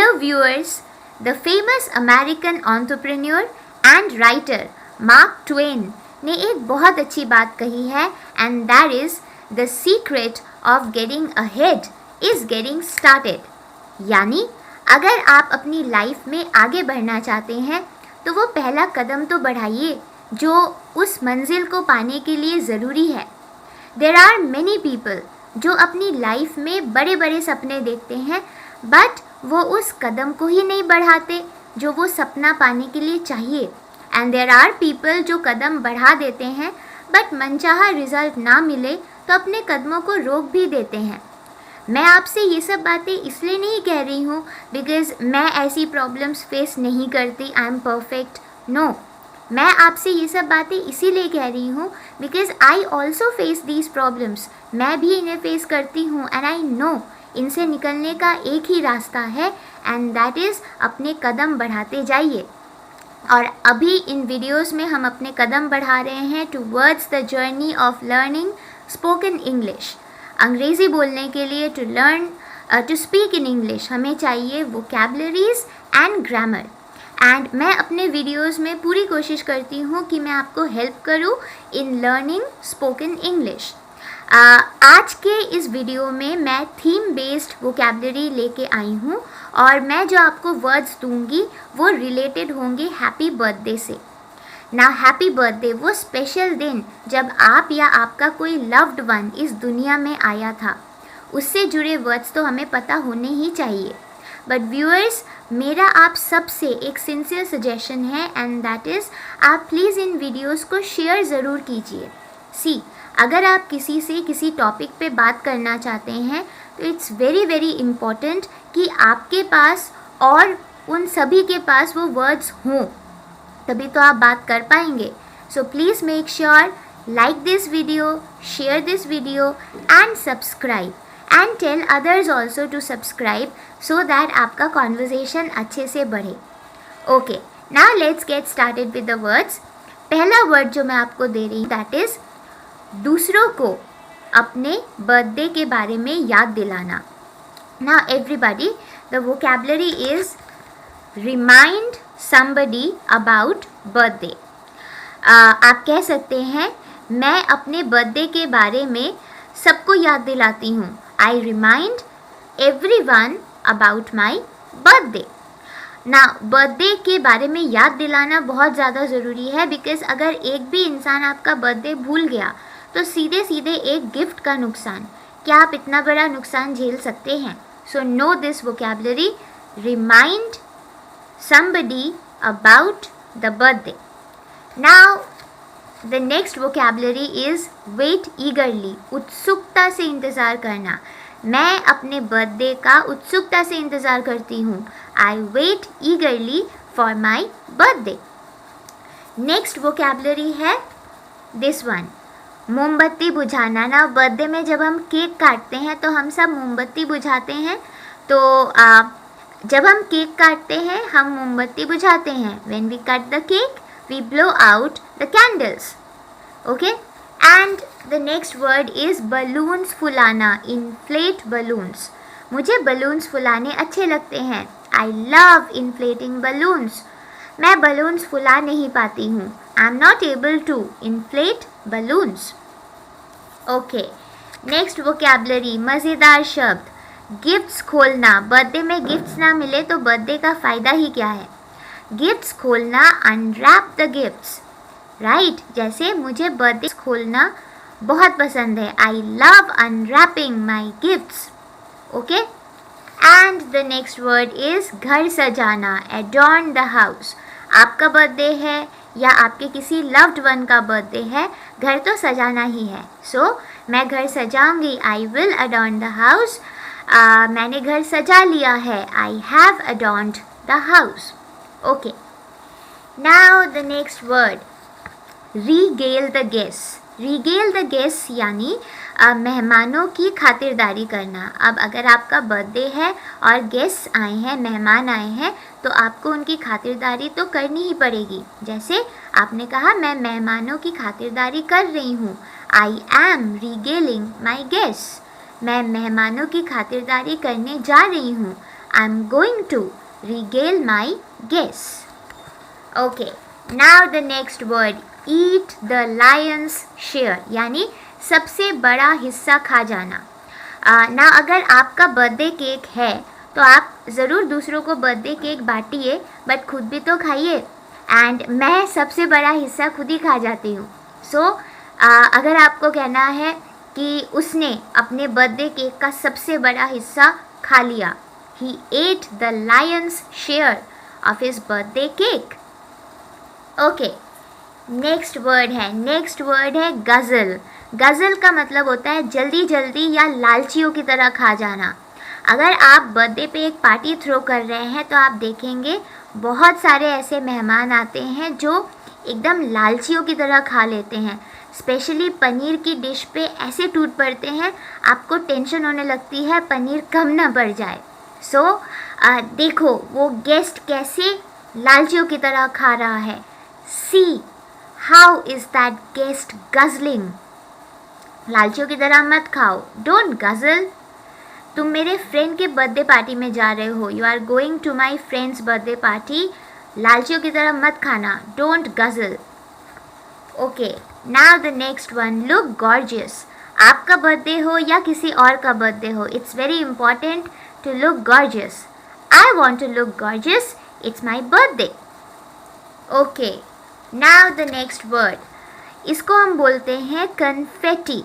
Hello viewers, the famous American entrepreneur and writer Mark Twain ने एक बहुत अच्छी बात कही है and that is the secret of getting ahead is getting started. यानी अगर आप अपनी लाइफ में आगे बढ़ना चाहते हैं तो वो पहला कदम तो बढ़ाइए जो उस मंजिल को पाने के लिए ज़रूरी है. There are many people जो अपनी लाइफ में बड़े बड़े सपने देखते हैं बट वो उस कदम को ही नहीं बढ़ाते जो वो सपना पाने के लिए चाहिए. एंड देयर आर पीपल जो कदम बढ़ा देते हैं बट मनचाहा रिजल्ट ना मिले तो अपने कदमों को रोक भी देते हैं. मैं आपसे ये सब बातें इसलिए नहीं कह रही हूँ बिकॉज़ मैं ऐसी प्रॉब्लम्स फेस नहीं करती, आई एम परफेक्ट. नो, मैं आपसे ये सब बातें इसीलिए कह रही हूँ because I also face these problems. मैं भी इन्हें फेस करती हूँ एंड आई नो इनसे निकलने का एक ही रास्ता है एंड दैट इज़ अपने कदम बढ़ाते जाइए. और अभी इन वीडियोस में हम अपने कदम बढ़ा रहे हैं towards the journey of learning spoken English. अंग्रेज़ी बोलने के लिए टू स्पीक इन इंग्लिश हमें चाहिए वोकैबुलरीज एंड ग्रामर. एंड मैं अपने वीडियोस में पूरी कोशिश करती हूँ कि मैं आपको हेल्प करूँ इन लर्निंग स्पोकन इंग्लिश. आज के इस वीडियो में मैं थीम बेस्ड वोकैबुलरी लेके आई हूँ और मैं जो आपको वर्ड्स दूंगी वो रिलेटेड होंगे हैप्पी बर्थडे से. ना हैप्पी बर्थडे वो स्पेशल दिन जब आप या आपका कोई लव्ड वन इस दुनिया में आया था, उससे जुड़े वर्ड्स तो हमें पता होने ही चाहिए. बट व्यूअर्स, मेरा आप सबसे एक सिंसियर सजेशन है एंड दैट इज़ आप प्लीज़ इन वीडियोस को शेयर ज़रूर कीजिए. सी, अगर आप किसी से किसी टॉपिक पे बात करना चाहते हैं तो इट्स वेरी वेरी इम्पॉर्टेंट कि आपके पास और उन सभी के पास वो वर्ड्स हों, तभी तो आप बात कर पाएंगे. So please make sure like this video, share this video and subscribe and tell others also to subscribe so that आपका कॉन्वर्जेसन अच्छे से बढ़े. Okay, now let's get started with the words. पहला वर्ड जो मैं आपको दे रही हूँ दैट इज़ दूसरों को अपने बर्थडे के बारे में याद दिलाना. Now everybody, the vocabulary is remind somebody about birthday. आप कह सकते हैं मैं अपने बर्थडे के बारे में सबको याद दिलाती हूँ. I remind everyone about my birthday. ना बर्थडे के बारे में याद दिलाना बहुत ज़्यादा ज़रूरी है बिकॉज़ अगर एक भी इंसान आपका बर्थडे भूल गया तो सीधे सीधे एक गिफ्ट का नुकसान. क्या आप इतना बड़ा नुकसान झेल सकते हैं? So know this vocabulary, remind somebody about the birthday. Now the next vocabulary is wait eagerly. उत्सुकता से इंतज़ार करना. मैं अपने बर्थडे का उत्सुकता से इंतज़ार करती हूँ. I wait eagerly for my birthday. Next vocabulary है this one, मोमबत्ती बुझाना. ना बर्थडे में जब हम केक काटते हैं तो हम सब मोमबत्ती बुझाते हैं. तो जब हम केक काटते हैं हम मोमबत्ती बुझाते हैं. When we cut the cake, we blow out the candles. Okay? And the next word is balloons फुलाना, inflate balloons. मुझे balloons फुलाने अच्छे लगते हैं. I love inflating balloons. मैं balloons फुला नहीं पाती हूँ. I am not able to inflate balloons. Okay. Next vocabulary, मज़ेदार शब्द, गिफ्ट्स खोलना. बर्थडे में गिफ्ट्स ना मिले तो बर्थडे का फ़ायदा ही क्या है? गिफ्ट्स खोलना, अनरैप द गिफ्ट्स. राइट, जैसे मुझे बर्थडे खोलना बहुत पसंद है. I love unwrapping my gifts. Okay. And the next word is घर सजाना, एडॉर्न द हाउस. आपका बर्थडे है या आपके किसी लव्ड वन का बर्थडे है, घर तो सजाना ही है. सो मैं घर सजाऊंगी. I will adorn the house. मैंने घर सजा लिया है. I have adorned the house. Okay. Now the next word, regale the guest. Regale the guest यानी मेहमानों की खातिरदारी करना. अब अगर आपका बर्थडे है और गेस्ट आए हैं, मेहमान आए हैं, तो आपको उनकी खातिरदारी तो करनी ही पड़ेगी. जैसे आपने कहा मैं मेहमानों की खातिरदारी कर रही हूँ. I am regaling my guest. मैं मेहमानों की खातिरदारी करने जा रही हूँ. I'm going to regale my guests. Okay, now the next word, eat the lion's share, यानी सबसे बड़ा हिस्सा खा जाना. ना अगर आपका बर्थडे केक है तो आप ज़रूर दूसरों को बर्थडे केक बांटिए, बट खुद भी तो खाइए. एंड मैं सबसे बड़ा हिस्सा खुद ही खा जाती हूँ. सो अगर आपको कहना है कि उसने अपने बर्थडे केक का सबसे बड़ा हिस्सा खा लिया, he ate the lion's share of his birthday cake. Okay, next word है गज़ल. गज़ल का मतलब होता है जल्दी जल्दी या लालचियों की तरह खा जाना. अगर आप बर्थडे पे एक पार्टी थ्रो कर रहे हैं तो आप देखेंगे बहुत सारे ऐसे मेहमान आते हैं जो एकदम लालचियों की तरह खा लेते हैं. स्पेशली पनीर की डिश पे ऐसे टूट पड़ते हैं, आपको टेंशन होने लगती है पनीर कम ना पड़ जाए. सो देखो वो गेस्ट कैसे लालचियों की तरह खा रहा है. See how is that guest guzzling. लालचियों की तरह मत खाओ, डोंट गज़ल. तुम मेरे फ्रेंड के बर्थडे पार्टी में जा रहे हो, you are going to my friend's birthday party, लालचियों की तरह मत खाना, don't guzzle. Okay, now the next one, look gorgeous. आपका बर्थडे हो या किसी और का बर्थडे हो, it's very important to look gorgeous. I want to look gorgeous, it's my birthday. Okay, now the next word, इसको हम बोलते हैं कन्फेटी.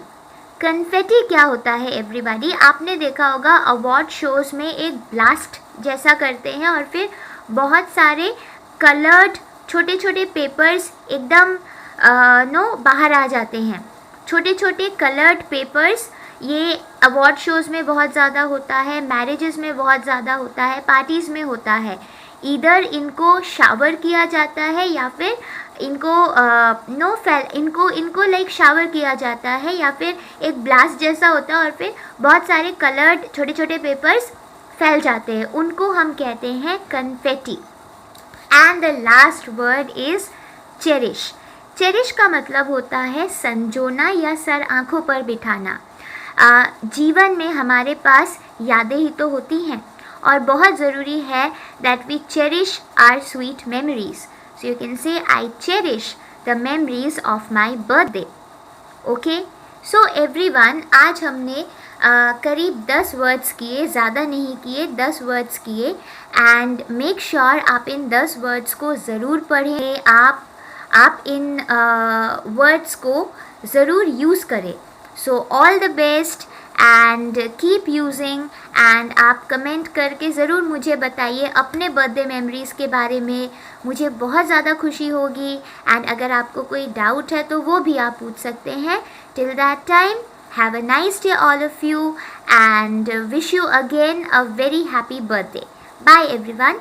कन्फेटी क्या होता है एवरीबॉडी? आपने देखा होगा अवार्ड शोज़ में एक ब्लास्ट जैसा करते हैं और फिर बहुत सारे कलर्ड छोटे छोटे पेपर्स एकदम बाहर आ जाते हैं. छोटे छोटे कलर्ड पेपर्स, ये अवार्ड शोज़ में बहुत ज़्यादा होता है, मैरिजेस में बहुत ज़्यादा होता है, पार्टीज़ में होता है. इधर इनको शावर किया जाता है या फिर इनको लाइक शावर किया जाता है या फिर एक ब्लास्ट जैसा होता है और फिर बहुत सारे कलर्ड छोटे छोटे पेपर्स फैल जाते हैं, उनको हम कहते हैं confetti. And the last word is cherish. Cherish का मतलब होता है संजोना या सर आँखों पर बिठाना. जीवन में हमारे पास यादें ही तो होती हैं और बहुत ज़रूरी है that we cherish our sweet memories. So you can say I cherish the memories of my birthday. Okay, so everyone, आज हमने करीब 10 वर्ड्स किए, ज़्यादा नहीं किए, 10 वर्ड्स किए. एंड मेक श्योर आप इन 10 वर्ड्स को ज़रूर पढ़ें, आप इन वर्ड्स को ज़रूर यूज़ करें. So all the best and keep using. And आप कमेंट करके ज़रूर मुझे बताइए अपने बर्थडे मेमोरीज़ के बारे में, मुझे बहुत ज़्यादा खुशी होगी. एंड अगर आपको कोई डाउट है तो वो भी आप पूछ सकते हैं. Till that time, have a nice day all of you and wish you again a very happy birthday. Bye everyone.